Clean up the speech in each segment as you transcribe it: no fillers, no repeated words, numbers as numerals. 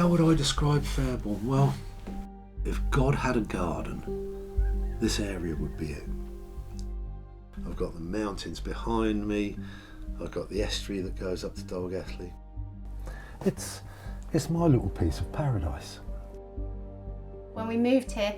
How would I describe Fairbourne? Well, if God had a garden, this area would be it. I've got the mountains behind me, I've got the estuary that goes up to Dolgethley. It's my little piece of paradise. When we moved here,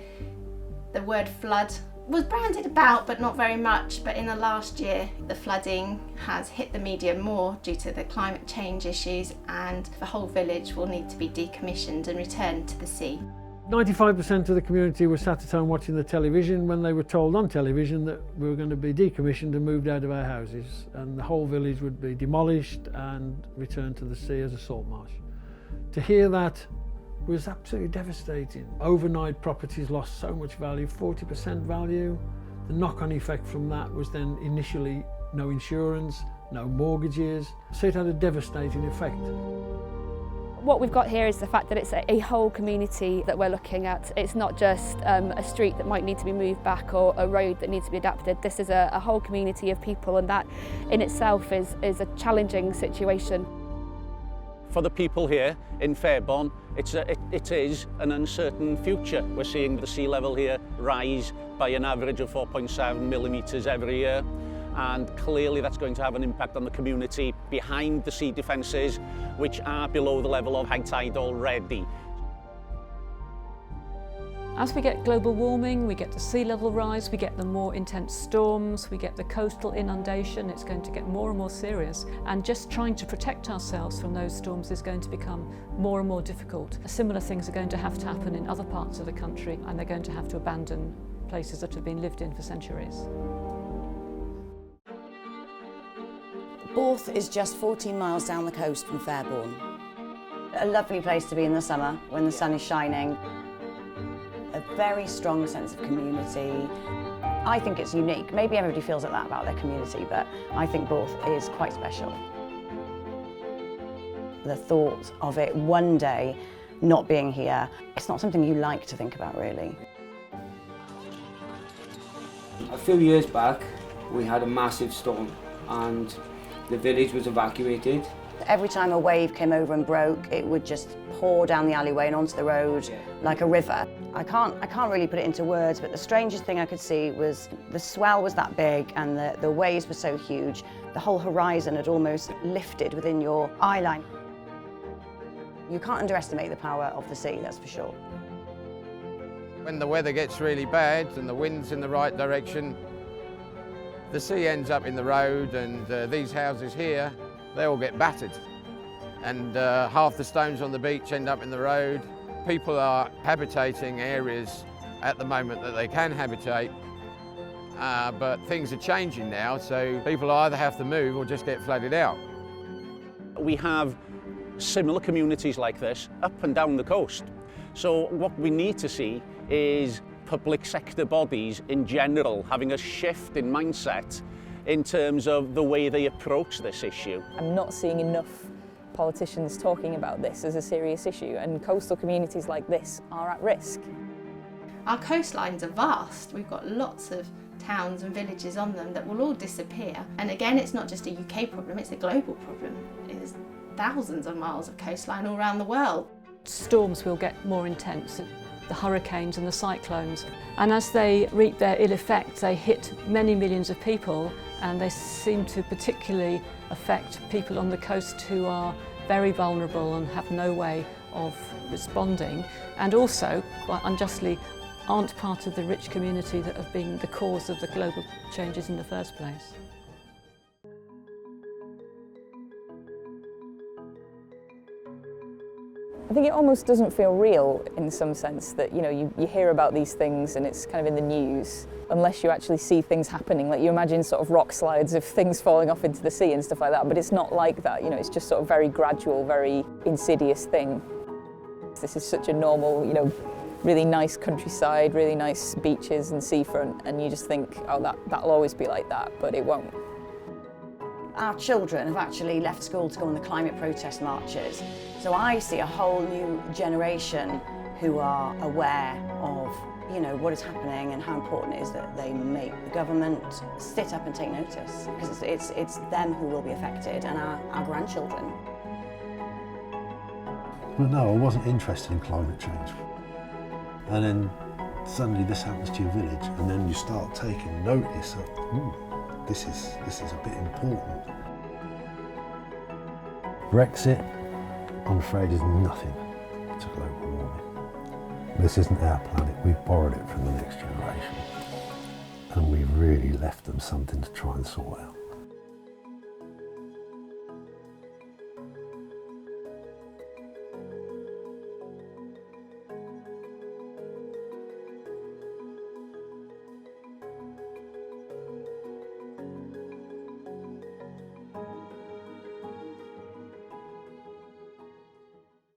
the word flood was branded about, but not very much. But in the last year, the flooding has hit the media more due to the climate change issues, and the whole village will need to be decommissioned and returned to the sea. 95% of the community were sat at home watching the television when they were told on television that we were going to be decommissioned and moved out of our houses, and the whole village would be demolished and returned to the sea as a salt marsh. To hear that was absolutely devastating. Overnight properties lost so much value, 40% value. The knock-on effect from that was then initially no insurance, no mortgages, so it had a devastating effect. What we've got here is the fact that it's a whole community that we're looking at. It's not just a street that might need to be moved back or a road that needs to be adapted. This is a whole community of people, and that in itself is a challenging situation. For the people here in Fairbourne, it is an uncertain future. We're seeing the sea level here rise by an average of 4.7 millimetres every year, and clearly that's going to have an impact on the community behind the sea defences, which are below the level of high tide already. As we get global warming, we get the sea level rise, we get the more intense storms, we get the coastal inundation. It's going to get more and more serious, and just trying to protect ourselves from those storms is going to become more and more difficult. Similar things are going to have to happen in other parts of the country, and they're going to have to abandon places that have been lived in for centuries. Borth is just 14 miles down the coast from Fairbourne. A lovely place to be in the summer when the sun is shining. A very strong sense of community. I think it's unique. Maybe everybody feels like that about their community, but I think Borth is quite special. The thought of it one day not being here, it's not something you like to think about, really. A few years back, we had a massive storm and the village was evacuated. Every time a wave came over and broke, it would just pour down the alleyway and onto the road like a river. I can't really put it into words, but the strangest thing I could see was the swell was that big and the waves were so huge. The whole horizon had almost lifted within your eye line. You can't underestimate the power of the sea, that's for sure. When the weather gets really bad and the wind's in the right direction, the sea ends up in the road, and these houses here, they all get battered. And half the stones on the beach end up in the road. People are habitating areas at the moment that they can habitate, but things are changing now, so people either have to move or just get flooded out. We have similar communities like this up and down the coast. So what we need to see is public sector bodies in general having a shift in mindset in terms of the way they approach this issue. I'm not seeing enough politicians talking about this as a serious issue, and coastal communities like this are at risk. Our coastlines are vast. We've got lots of towns and villages on them that will all disappear. And again, it's not just a UK problem, it's a global problem. There's thousands of miles of coastline all around the world. Storms will get more intense, the hurricanes and the cyclones. And as they reap their ill effects, they hit many millions of people, and they seem to particularly affect people on the coast who are very vulnerable and have no way of responding, and also, quite unjustly, aren't part of the rich community that have been the cause of the global changes in the first place. I think it almost doesn't feel real in some sense that, you know, you hear about these things and it's kind of in the news, unless you actually see things happening. Like, you imagine sort of rock slides of things falling off into the sea and stuff like that, but it's not like that, you know, it's just sort of very gradual, very insidious thing. This is such a normal, you know, really nice countryside, really nice beaches and seafront, and you just think, oh, that'll always be like that, but it won't. Our children have actually left school to go on the climate protest marches. So I see a whole new generation who are aware of, you know, what is happening and how important it is that they make the government sit up and take notice, because it's them who will be affected, and our grandchildren. But no, I wasn't interested in climate change. And then suddenly this happens to your village, and then you start taking notice of, this is a bit important. Brexit, I'm afraid, is nothing to global warming. This isn't our planet, we've borrowed it from the next generation. And we've really left them something to try and sort out.